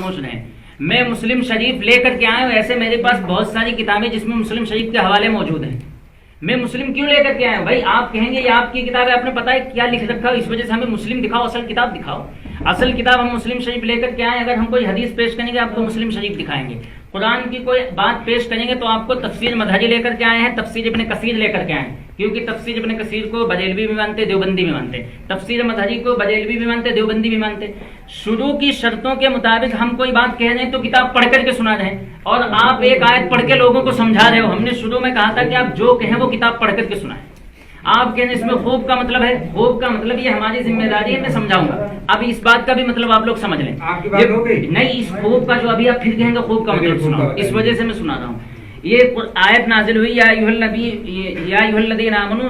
خاموش رہیں. میں مسلم شریف لے کر کے آیا ہوں. ایسے میرے پاس بہت ساری کتابیں جس میں مسلم شریف کے حوالے موجود ہیں. میں مسلم کیوں لے کر کے آیا ہوں؟ بھائی آپ کہیں گے یہ آپ کی کتاب ہے, آپ نے پتا ہے کیا لکھ رکھا ہو, اس وجہ سے ہمیں مسلم دکھاؤ, اصل کتاب دکھاؤ. اصل کتاب ہم مسلم شریف لے کر کے آئے. اگر ہم کوئی حدیث پیش کریں گے آپ کو مسلم شریف دکھائیں گے. قرآن کی کوئی بات پیش کریں گے تو آپ کو تفسیر مظہری لے کر کے آئے ہیں, تفسیر ابن کثیر لے کر کے آئے ہیں, کیونکہ تفسیر ابن کثیر کو بریلوی بھی مانتے, دیوبندی بھی مانتے. تفسیر مظہری کو بریلوی بھی مانتے, دیوبندی بھی مانتے. شروع کی شرطوں کے مطابق ہم کوئی بات کہہ رہے ہیں تو کتاب پڑھ کر کے سنا رہے ہیں, اور آپ ایک آیت پڑھ کے لوگوں کو سمجھا رہے ہو. ہم نے شروع میں کہا تھا کہ آپ جو کہیں وہ کتاب پڑھ کر کے سنائیں. آپ کہنے اس میں خوب کا مطلب ہے, خوب کا مطلب یہ ہماری ذمہ داری ہے, میں سمجھاؤں گا. اب اس بات کا بھی مطلب آپ لوگ سمجھ لیں. نہیں, اس خوب کا جو ابھی آپ پھر کہیں گے خوب کا مطلب سناؤ, اس وجہ سے میں سنا رہا ہوں. یہ آیت نازل ہوئی یا ایھا الذین آمنوا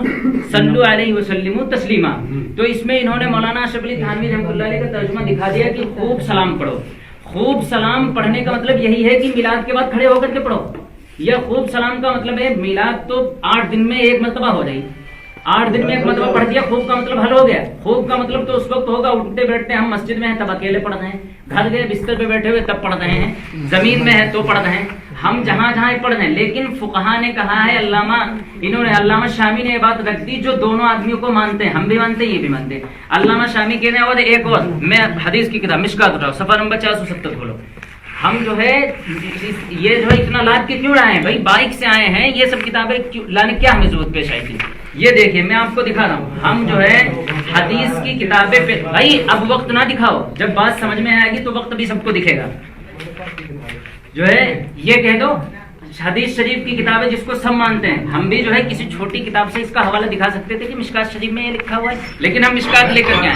صلوا علیہ وسلموا تسلیما. تو اس میں انہوں نے مولانا اشرف علی تھانوی رحمۃ اللہ علیہ کا ترجمہ دکھا دیا کہ خوب سلام پڑھو. خوب سلام پڑھنے کا مطلب یہی ہے کہ میلاد کے بعد کھڑے ہو کر کے پڑھو. یہ خوب سلام کا مطلب ہے میلاد تو 8 دن میں ایک مرتبہ ہو جائے, 8 دن میں ایک مرتبہ پڑھ دیا, خوب کا مطلب حل ہو گیا. خوب کا مطلب تو اس وقت ہوگا اٹھتے بیٹھتے ہم مسجد میں ہیں تب اکیلے پڑھ رہے ہیں, گھر گئے بستر پہ بیٹھے ہوئے تب پڑھ رہے ہیں, زمین میں ہے تو پڑھ رہے ہیں, ہم جہاں جہاں پڑھ رہے ہیں. لیکن فقہا نے کہا ہے, علامہ شامی نے یہ بات رکھ دی جو دونوں آدمیوں کو مانتے ہیں, ہم بھی مانتے ہیں یہ بھی مانتے ہیں. علامہ شامی کہنے اور ایک اور, میں حدیث کی کتاب مشکات اٹھاؤ صفحہ نمبر 470 کھولو. ہم جو ہے یہ جو ہے اتنا لاد کے کیوں آئے ہیں بھائی, بائک سے آئے ہیں, یہ سب کتابیں لانے کیا ہمیں ضرورت پیش آئی تھی. یہ دیکھیے میں آپ کو دکھا رہا ہوں, ہم جو ہے حدیث کی کتابیں پہ بھائی اب وقت نہ دکھاؤ, جب بات سمجھ میں آئے گی تو وقت بھی سب کو دکھے گا. جو ہے یہ کہہ دو حدیث شریف کی کتابیں جس کو سب مانتے ہیں, ہم بھی جو ہے کسی چھوٹی کتاب سے اس کا حوالہ دکھا سکتے تھے کہ مشکات شریف میں یہ لکھا ہوا ہے, لیکن ہم مشکات لے کر کے آئے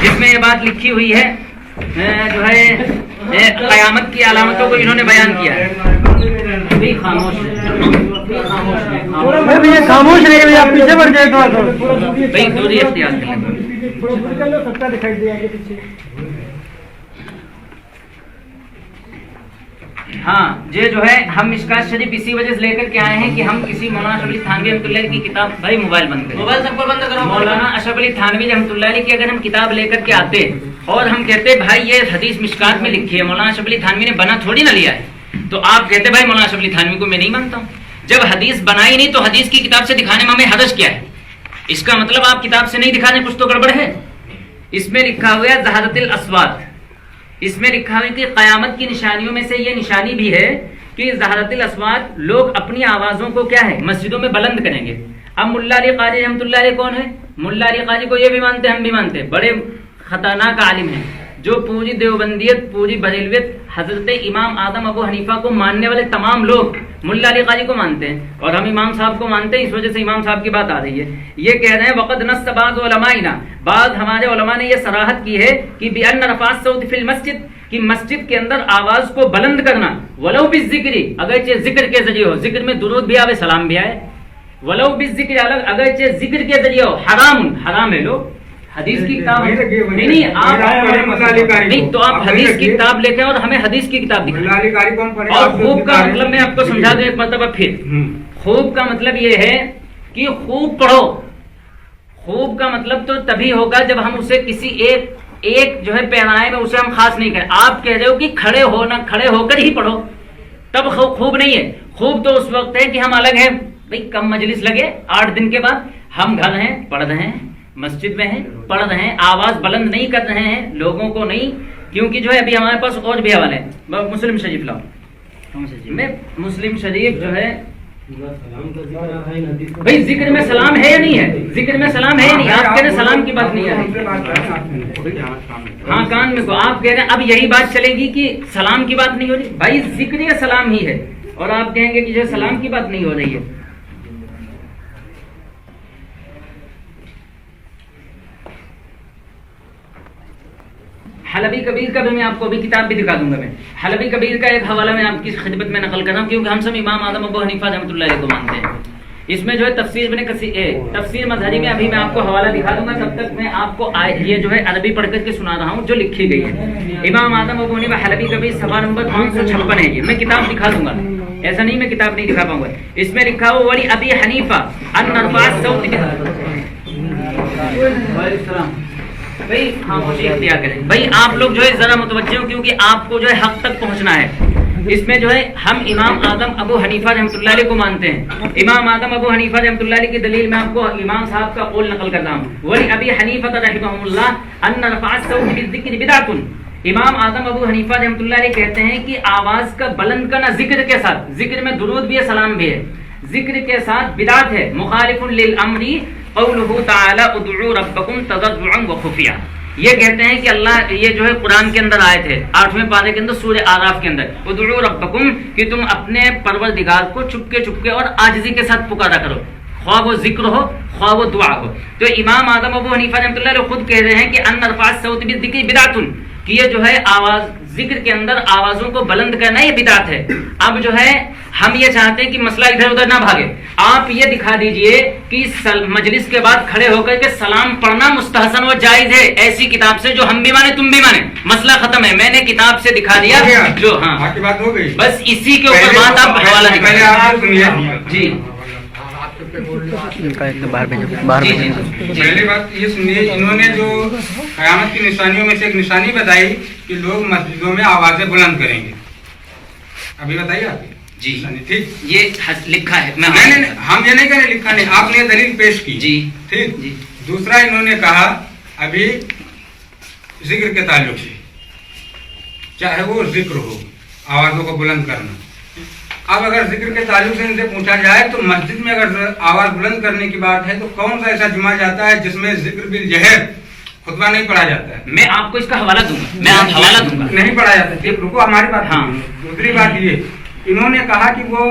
جس میں یہ بات لکھی ہوئی ہے جو ہے قیامت کی علامتوں کو انہوں نے بیان کیا ہے. خاموش خاموش رہے, آپ پیچھے بڑھ جائے بھائی, دوری اختیار کر لیں. ہاں یہ جو ہے ہم مشکات شریف اسی وجہ سے لے کر کے آئے ہیں کہ ہم کسی مولانا اشرف علی تھانوی رحمۃ اللہ کی کتاب, بھائی موبائل بند کریں, موبائل سب کو بند کرو. مولانا اشرف علی تھانوی رحمۃ اللہ علیہ کی اگر ہم کتاب لے کر کے آتے اور ہم کہتے بھائی یہ حدیث مشکات میں لکھی ہے, مولانا اشرف علی تھانوی نے بنا تھوڑی نہ لیا ہے, تو آپ کہتے بھائی مولانا اشرف علی تھانوی کو میں نہیں مانتا ہوں. جب حدیث بنائی نہیں تو حدیث کی کتاب سے دکھانے میں ہمیں حرج کیا ہے؟ اس کا مطلب آپ کتاب سے نہیں دکھانے, کچھ تو گڑبڑ ہے. اس میں لکھا ہوا ہے ظہرت الاصوات, اس میں لکھا ہوا ہے کہ قیامت کی نشانیوں میں سے یہ نشانی بھی ہے کہ ظہرت الاصوات, لوگ اپنی آوازوں کو کیا ہے مسجدوں میں بلند کریں گے. اب ملا علی قاری رحمۃ اللہ علیہ کون ہے؟ ملا علی قاری کو یہ بھی مانتے ہیں, ہم بھی مانتے ہیں, بڑے خطرناک عالم ہیں جو پوری دیوبندیت, پوری بریلویت, حضرت امام اعظم ابو حنیفہ کو ماننے والے تمام لوگ ملا علی قاری کو مانتے ہیں, اور ہم امام صاحب کو مانتے ہیں. اس وجہ سے امام صاحب کی بات آ رہی ہے. یہ کہہ رہے ہیں وقد نص بعض علمائنا, بعض ہمارے علماء نے یہ صراحت کی ہے کہ بان رفع الصوت فی المسجد, کہ مسجد کے اندر آواز کو بلند کرنا, ولو بالذکر, اگرچہ ذکر کے ذریعے ہو, ذکر میں درود بھی آوے سلام بھی آئے, ولو بالذکر, اگرچہ ذکر کے ذریعے ہو, حرام ہے. لو حدیث کی کتاب نہیں, آپ تو آپ حدیث کی کتاب لے کے اور ہمیں حدیث کی کتاب دکھائیں. اور خوب کا مطلب میں آپ کو سمجھا دوں ایک مرتبہ پھر. خوب کا مطلب یہ ہے کہ خوب پڑھو. خوب کا مطلب تو تبھی ہوگا جب ہم اسے کسی ایک جو ہے پیرائے میں اسے ہم خاص نہیں کریں. آپ کہہ رہے ہو کہ کھڑے ہونا, کھڑے ہو کر ہی پڑھو, تب خوب نہیں ہے. خوب تو اس وقت ہے کہ ہم الگ ہیں بھائی, کم مجلس لگے 8 دن کے بعد, ہم گھر ہیں پڑھ رہے ہیں, مسجد میں ہیں پڑھ رہے ہیں, آواز بلند نہیں کر رہے ہیں لوگوں کو نہیں, کیونکہ جو ہے ابھی ہمارے پاس اور بھی حوالے ہیں. مسلم شریف لاؤ, میں مسلم شریف جو ہے بھائی ذکر میں سلام ہے یا نہیں ہے, ذکر میں سلام ہے یا نہیں, آپ کہہ رہے سلام کی بات نہیں آ رہی. ہاں کان میں کو آپ کہہ رہے ہیں اب یہی بات چلے گی کہ سلام کی بات نہیں ہو رہی. بھائی ذکر یا سلام ہی ہے, اور آپ کہیں گے کہ جو سلام کی بات نہیں ہو رہی ہے. حلبی کبیر کا بھی میں آپ کو ابھی کتاب بھی دکھا دوں گا. میں حلبی کبیر کا ایک حوالہ میں آپ کی خدمت میں نقل کر رہا ہوں, کیونکہ ہم سب امام اعظم ابو حنیفہ رحمۃ اللہ علیہ کو مانتے ہیں. اس میں جو ہے تفسیر مظہری میں ابھی میں آپ کو حوالہ دکھا دوں گا, تب تک میں آپ کو یہ جو ہے عربی پڑھ کر کے سنا رہا ہوں جو لکھی گئی ہے. امام اعظم ابو حنیفہ حلبی کبیر صفحہ نمبر 556 ہے. یہ میں کتاب دکھا دوں گا, ایسا نہیں میں کتاب نہیں دکھا پاؤں گا. اس میں لکھا ہوا ولی ابی حنیفہ ان رفع الصوت بھائی خاموشی اختیار کریں. بھائی آپ لوگ جو ہے ذرا متوجہ ہو، کیونکہ آپ کو جو ہے حق تک پہنچنا ہے. اس میں جو ہے ہم امام اعظم ابو حنیفہ رحمۃ اللہ علیہ کو مانتے ہیں. امام اعظم ابو حنیفہ رحمۃ اللہ علیہ کی دلیل میں آپ کو امام صاحب کا قول نقل کرتا ہوں. ولی ابی حنیفہ رحمہ اللہ ان رفع الصوت بالذکر بدعۃ. امام اعظم ابو حنیفہ رحمۃ اللہ علیہ کہتے ہیں کہ آواز کا بلند کرنا ذکر کے ساتھ، ذکر میں درود بھی ہے، سلام بھی ہے، ذکر کے ساتھ بدعت ہے. مخالف للامر قولہ تعالی ادعوا ربکم تضرعا وخفیا. یہ کہتے ہیں کہ اللہ، یہ جو ہے قرآن کے اندر آیت ہے 8ویں پارے کے اندر سورہ اعراف کے اندر، ادعوا ربکم، کہ تم اپنے پروردگار کو چپکے اور عاجزی کے ساتھ پکارا کرو، خواہ وہ ذکر ہو خواہ وہ دعا ہو. تو امام اعظم ابو حنیفہ رحمۃ اللہ علیہ خود کہہ رہے ہیں کہ ان رفع الصوت بالذکر بدعۃ، کہ یہ جو ہے آواز، ذکر کے اندر آوازوں کو بلند کرنا یہ بدعت ہے. اب جو ہے ہم یہ چاہتے ہیں کہ مسئلہ ادھر ادھر نہ بھاگے. آپ یہ دکھا دیجئے کہ مجلس کے بعد کھڑے ہو کر کے سلام پڑھنا مستحسن و جائز ہے ایسی کتاب سے جو ہم بھی مانے تم بھی مانے. مسئلہ ختم ہے. میں نے کتاب سے دکھا دیا جو، ہاں بات ہو گئی. بس اسی کے اوپر بات آپ حوالہ دکھائیں. جی پہلی بات یہ سنیے، انہوں نے جو قیامت کی نشانیوں میں سے ایک نشانی بتائی کہ لوگ مسجدوں میں آوازیں بلند کریں گے. ابھی بتائیے آپ. جی ٹھیک، یہ لکھا ہے. ہم یہ نہیں کہہ رہے لکھا نہیں، آپ نے دلیل پیش کی. جی ٹھیک. دوسرا انہوں نے کہا ابھی ذکر کے تعلق سے، چاہے وہ ذکر ہو، آوازوں کو بلند کرنا. اب اگر ذکر کے تعلق سے ان سے پوچھا جائے تو مسجد میں اگر آواز بلند کرنے کی بات ہے تو کون سا ایسا جمعہ جاتا ہے جس میں ذکر بالجہر خطبہ نہیں پڑھا جاتا ہے؟ میں آپ کو اس کا حوالہ دوں گا، میں آپ حوالہ دوں گا. نہیں پڑھا جاتا. ٹھیک، رکو ہماری بات. ہاں. دوسری بات یہ، انہوں نے کہا کہ وہ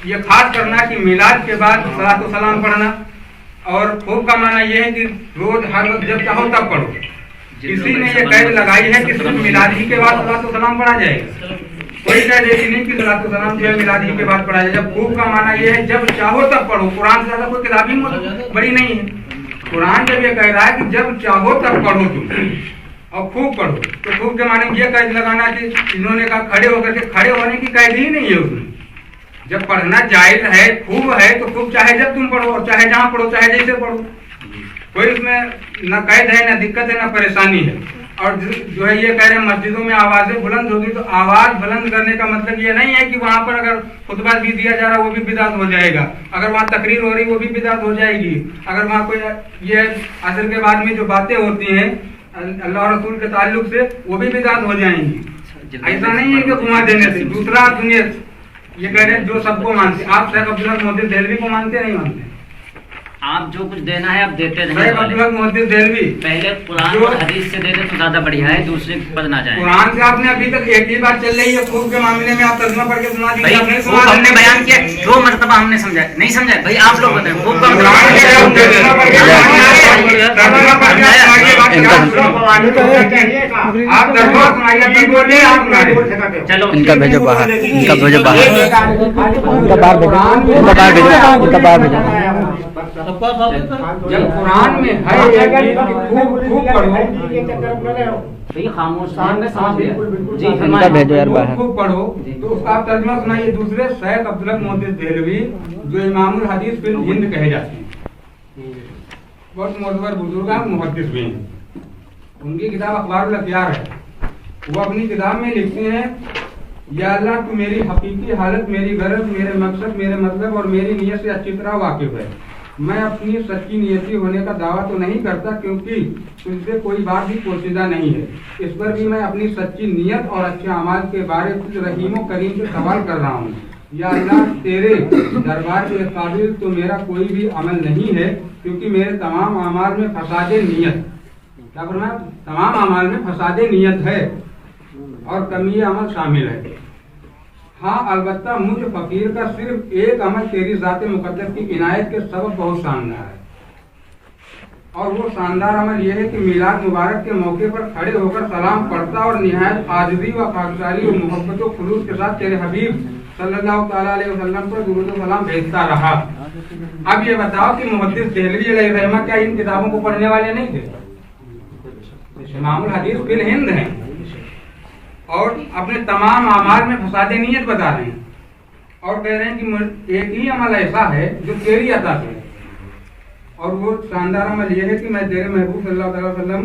یہ خاص کرنا کہ میلاد کے بعد صلاۃ و سلام پڑھنا، اور خوب کا معنی یہ ہے کہ روز ہر وقت جب چاہو تب پڑھو. کسی نے یہ قید لگائی ہے کہ صرف میلاد ہی کے بعد صلاۃ و سلام پڑھا جائے گا. کوئی قید ایسی نہیں کہ صلاۃ و سلام جو ہے میلاد ہی کے بعد پڑھا جائے. جب خوب کا معنی یہ ہے جب چاہو تب پڑھو. قرآن سے زیادہ کوئی کتاب ہی بڑی نہیں ہے. قرآن جب یہ کہہ رہا ہے کہ جب چاہو تب پڑھو تم اور خوب پڑھو، تو خوب کے معنی یہ قید لگانا کہ انہوں نے کہا کھڑے ہو کر کے، کھڑے ہونے کی قید ہی نہیں ہے اس میں. جب پڑھنا جائز ہے، خوب ہے، تو خوب چاہے جب تم پڑھو اور چاہے جہاں پڑھو، چاہے جیسے پڑھو. کوئی اس میں نہ قید ہے، نہ دقت ہے، نہ پریشانی ہے. اور جو ہے یہ کہہ رہے ہیں مسجدوں میں آوازیں بلند ہوگی، تو آواز بلند کرنے کا مطلب یہ نہیں ہے کہ وہاں پر اگر خطبہ بھی دیا جا رہا وہ بھی بدعت ہو جائے گا، اگر وہاں تقریر ہو رہی وہ بھی بدعت ہو جائے گی، اگر وہاں کوئی یہ عصر کے بعد میں جو باتیں ہوتی ہیں اللہ اور رسول کے تعلق سے وہ بھی بدعت ہو جائیں گی. ایسا نہیں ہے کہ گھما دینے سے. دوسرا دنیا یہ کہہ رہے ہیں جو سب کو مانتے. آپ شیخ عبدالحق محدث دہلوی کو مانتے نہیں مانتے؟ آپ جو کچھ دینا ہے آپ دیتے رہیں. شیخ عبدالحق محدث دہلوی پہلے قرآن اور حدیث سے دے دیں تو زیادہ بڑھیا ہے، دوسرے پر نہ جائیں. قرآن سے آپ نے ابھی تک ایک ہی بات چل رہی ہے، خوب کے معاملے میں آپ ترجمہ پڑھ کے سنا دیجیے. ہم نے بیان کیا 2 مرتبہ ہم نے سمجھا نہیں سمجھا. بھائی آپ لوگ بتائیں خوب کا چلو ان کا بھیجو باہر، ان کا بھیجو باہر، ان کا باہر بھیجو، ان کا باہر بھیجو، ان کا باہر بھیجو. جب قرآن میں خاموش ان کا بھیجو یار باہر. خوب پڑھو تو اس کا آپ ترجمہ سنائیے. دوسرے شیخ عبدالحق محدث دہلوی جو امام الحدیث فی الہند کہے جاتے ہیں، بہت معتبر بزرگ ہیں، محدث بھی ہیں. ان کی کتاب اخبار الاخیار ہے. وہ اپنی کتاب میں لکھتے ہیں یا اللہ تو میری حقیقی حالت، میری غرض، میرے مقصد، میرے مطلب اور میری نیت سے اچھی طرح واقف ہے. میں اپنی سچی نیتی ہونے کا دعویٰ تو نہیں کرتا کیونکہ تجھ سے کوئی بات بھی پوشیدہ نہیں ہے. اس پر بھی میں اپنی سچی نیت اور اچھے اعمال کے بارے تجھ رحیم و کریم سے سوال کر رہا ہوں. یا اللہ تیرے دربار کے قابل تو میرا کوئی بھی عمل نہیں ہے کیونکہ میرے تمام اعمال میں فساد نیت، کیا فرمایا؟ تمام اعمال میں فساد نیت ہے اور کمی عمل شامل ہے. ہاں البتہ مجھ فقیر کا صرف ایک عمل تیری ذات مقدس کی عنایت کے سبب بہت شاندار ہے، اور وہ شاندار عمل یہ ہے کہ میلاد مبارک کے موقع پر کھڑے ہو کر سلام پڑھتا اور نہایت عاجزی و خاکساری و محبت و خلوص کے ساتھ تیرے حبیب صلی اللہ تعالیٰ علیہ وسلم پر درود و سلام بھیجتا رہا. اب یہ بتاؤ کہ محدث دہلوی علیہ الرحمہ کیا ان کتابوں کو پڑھنے والے نہیں تھے؟ امام الحدیث فی الہند ہیں اور اپنے تمام اعمال میں فساد نیت بتا رہے ہیں اور کہہ رہے ہیں کہ ایک ہی عمل ایسا ہے جو تیری عطا سے ہے، اور وہ شاندار عمل یہ ہے کہ میں تیرے محبوب صلی اللہ علیہ وسلم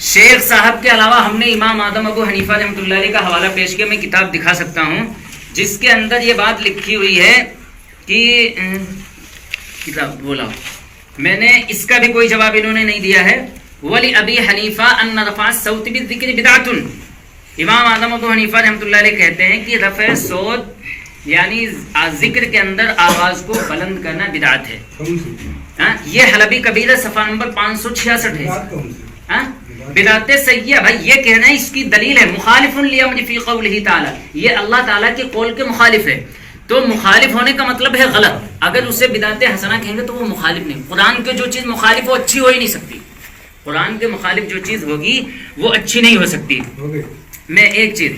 شیخ صاحب کے علاوہ ہم نے امام اعظم ابو حنیفہ رحمۃ اللہ علیہ کا حوالہ پیش کیا. میں کتاب دکھا سکتا ہوں جس کے اندر یہ بات لکھی ہوئی ہے کہ کتاب بولا میں نے, اس کا بھی کوئی جواب انہوں نے نہیں دیا ہے. ولی ابی حنیفہ ان رفع الصوت بالذکر بدعۃ. امام اعظم ابو حنیفہ رحمۃ اللہ علیہ کہتے ہیں کہ رفع صوت یعنی ذکر کے اندر آواز کو بلند کرنا بدعت ہے. یہ حلبی کبیرہ صفحہ نمبر 566 ہے. بدعت سیئہ بھائی یہ کہنا ہے, اس کی دلیل ہے مخالف لامر فی قولہ تعالی, یہ اللہ تعالیٰ کے قول کے مخالف ہے. تو مخالف ہونے کا مطلب ہے غلط. اگر اسے بدعت حسنہ کہیں گے تو وہ مخالف نہیں. قرآن کے جو چیز مخالف وہ اچھی ہو ہی نہیں سکتی. قرآن کے مخالف جو چیز ہوگی وہ اچھی نہیں ہو سکتی. میں ایک چیز